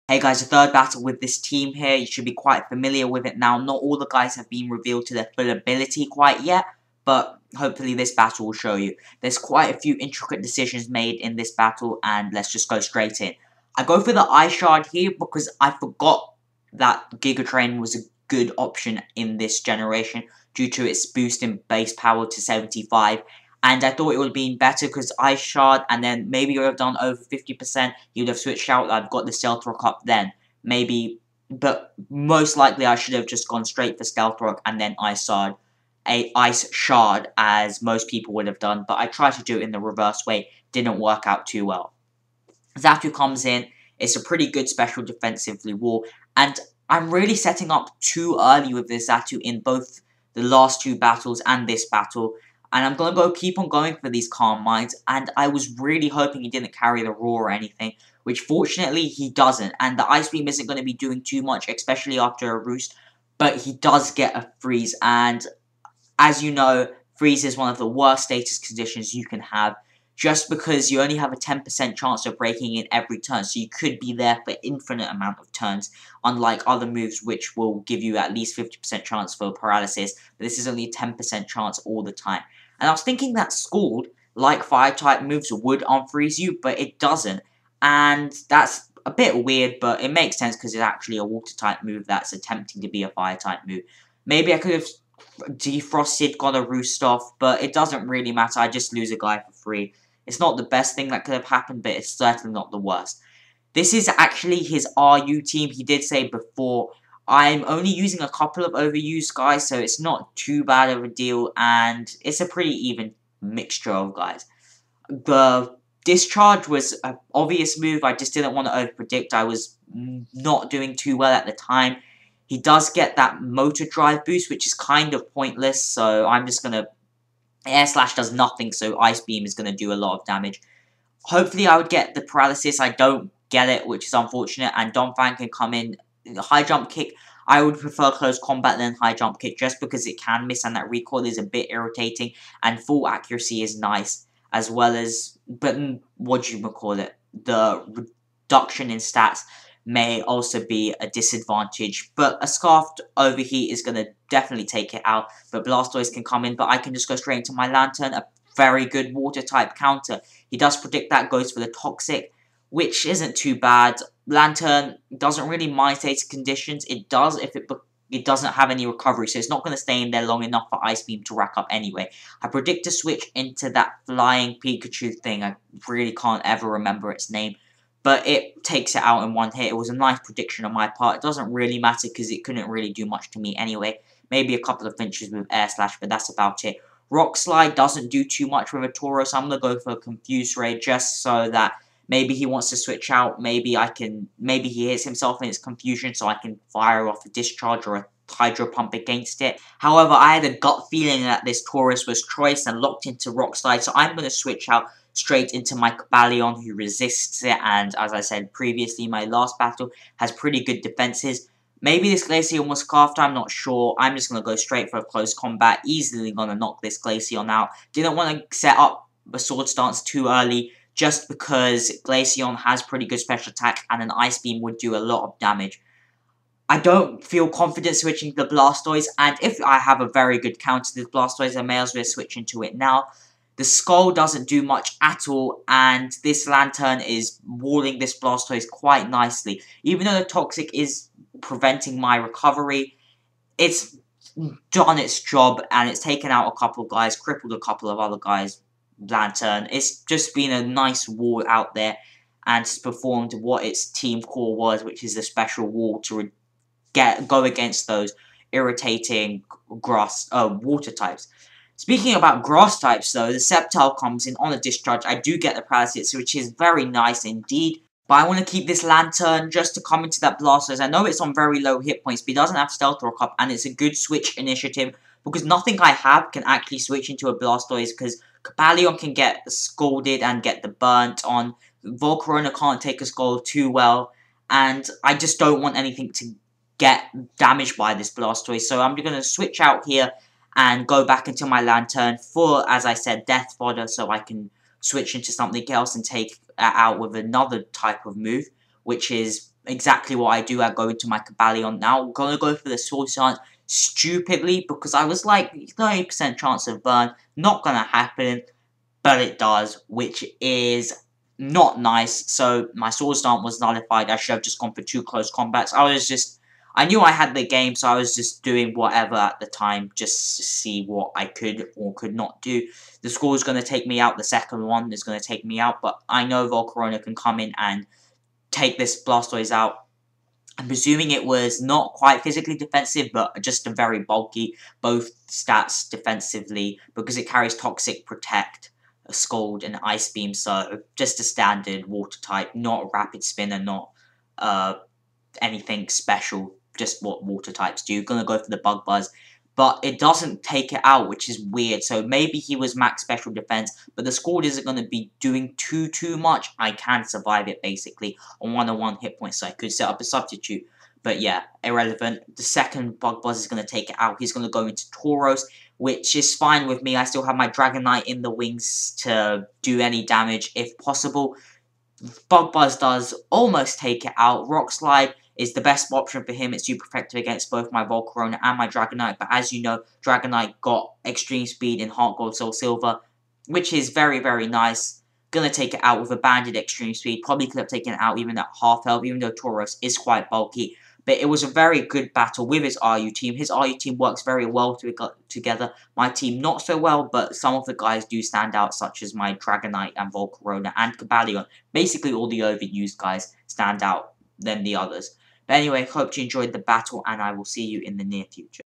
Hey guys, the third battle with this team here, you should be quite familiar with it now. Not all the guys have been revealed to their full ability quite yet, but hopefully this battle will show you. There's quite a few intricate decisions made in this battle, and let's just go straight in. I go for the Ice Shard here because I forgot that Giga Train was a good option in this generation due to its boost in base power to 75. And I thought it would have been better because Ice Shard, and then maybe you would have done over 50%. You'd have switched out. I've got the Stealth Rock up then. Maybe, but most likely I should have just gone straight for Stealth Rock and then Ice Shard, as most people would have done. But I tried to do it in the reverse way. Didn't work out too well. Zatu comes in. It's a pretty good special defensively wall. And I'm really setting up too early with this Zatu in both the last two battles and this battle. And I'm going to keep on going for these Calm Minds. And I was really hoping he didn't carry the Roar or anything, which fortunately he doesn't. And the Ice Beam isn't going to be doing too much, especially after a Roost. But he does get a Freeze. And as you know, Freeze is one of the worst status conditions you can have, just because you only have a 10% chance of breaking in every turn. So you could be there for infinite amount of turns, unlike other moves which will give you at least 50% chance for paralysis. But this is only a 10% chance all the time. And I was thinking that Scald, like Fire-type moves, would unfreeze you, but it doesn't. And that's a bit weird, but it makes sense because it's actually a Water-type move that's attempting to be a Fire-type move. Maybe I could have defrosted, got a Roost off, but it doesn't really matter. I just lose a guy for free. It's not the best thing that could have happened, but it's certainly not the worst. This is actually his RU team. He did say before, I'm only using a couple of overused guys, so it's not too bad of a deal, and it's a pretty even mixture of guys. The Discharge was an obvious move. I just didn't want to overpredict. I was not doing too well at the time. He does get that Motor Drive boost, which is kind of pointless, so I'm just going to... Air Slash does nothing, so Ice Beam is going to do a lot of damage. Hopefully I would get the Paralysis. I don't get it, which is unfortunate, and Donphan can come in. High Jump Kick, I would prefer Close Combat than High Jump Kick, just because it can miss and that recoil is a bit irritating, and Full Accuracy is nice, as well as, but what do you call it, the reduction in stats may also be a disadvantage, but a Scarfed Overheat is going to definitely take it out, but Blastoise can come in, but I can just go straight into my Lantern, a very good Water-type counter. He does predict that, goes for the Toxic, which isn't too bad. Lantern doesn't really mind status conditions. It does if it doesn't have any recovery, so it's not going to stay in there long enough for Ice Beam to rack up anyway. I predict to switch into that Flying Pikachu thing. I really can't ever remember its name, but it takes it out in one hit. It was a nice prediction on my part. It doesn't really matter because it couldn't really do much to me anyway. Maybe a couple of flinches with Air Slash, but that's about it. Rock Slide doesn't do too much with a Tauros, so I'm going to go for a Confuse Ray just so that maybe he wants to switch out, maybe he hits himself in its confusion so I can fire off a Discharge or a Hydro Pump against it. However, I had a gut feeling that this Tauros was choice and locked into Rock Slide, so I'm going to switch out straight into my Cobalion, who resists it, and as I said previously, my last battle has pretty good defenses. Maybe this Glaceon was Scarfed, I'm not sure. I'm just going to go straight for a close combat, easily going to knock this Glaceon out. Didn't want to set up a Sword Stance too early, just because Glaceon has pretty good special attack and an Ice Beam would do a lot of damage. I don't feel confident switching to the Blastoise, and if I have a very good counter to the Blastoise, I may as well switch into it now. The Skull doesn't do much at all, and this Lantern is walling this Blastoise quite nicely. Even though the Toxic is preventing my recovery, it's done its job, and it's taken out a couple of guys, crippled a couple of other guys. Lantern, it's just been a nice wall out there, and it's performed what its team core was, which is a special wall to go against those irritating water types. Speaking about grass types though, the Sceptile comes in on a Discharge. I do get the Paralysis, which is very nice indeed, but I want to keep this Lantern just to come into that Blastoise. I know it's on very low hit points, but it doesn't have Stealth Rock up, and it's a good switch initiative, because nothing I have can actually switch into a Blastoise, because Cobalion can get scalded and get the burnt on. Volcarona can't take a scald too well, and I just don't want anything to get damaged by this Blastoise, so I'm going to switch out here and go back into my Lantern for, as I said, Death Fodder, so I can switch into something else and take out with another type of move, which is exactly what I do. I go into my Kabalion. Now I'm gonna go for the Sword Dance stupidly because I was like 30% chance of burn. Not gonna happen, but it does, which is not nice. So my Sword Dance was nullified. I should have just gone for 2 close combats. I knew I had the game, so I was just doing whatever at the time, just to see what I could or could not do. The score is going to take me out. The second one is going to take me out, but I know Volcarona can come in and take this Blastoise out. I'm presuming it was not quite physically defensive, but just a very bulky, both stats defensively, because it carries Toxic, Protect, a Scald, and Ice Beam, so just a standard water type, not a Rapid Spin, and not anything special, just what water types do. You're gonna go for the Bug Buzz, but it doesn't take it out, which is weird. So maybe he was max special defense, but the Scald isn't gonna be doing too much. I can survive it basically on 101 hit points, so I could set up a substitute. But yeah, irrelevant. The second Bug Buzz is going to take it out. He's going to go into Tauros, which is fine with me. I still have my Dragonite in the wings to do any damage if possible. Bug Buzz does almost take it out. Rock Slide is the best option for him. It's super effective against both my Volcarona and my Dragonite. But as you know, Dragonite got extreme speed in Heart Gold Soul Silver, which is very nice. Gonna take it out with a banded extreme speed. Probably could have taken it out even at half health, even though Tauros is quite bulky. But it was a very good battle with his RU team. His RU team works very well together. My team not so well, but some of the guys do stand out, such as my Dragonite and Volcarona and Kabalion. Basically, all the overused guys stand out than the others. But anyway, hope you enjoyed the battle, and I will see you in the near future.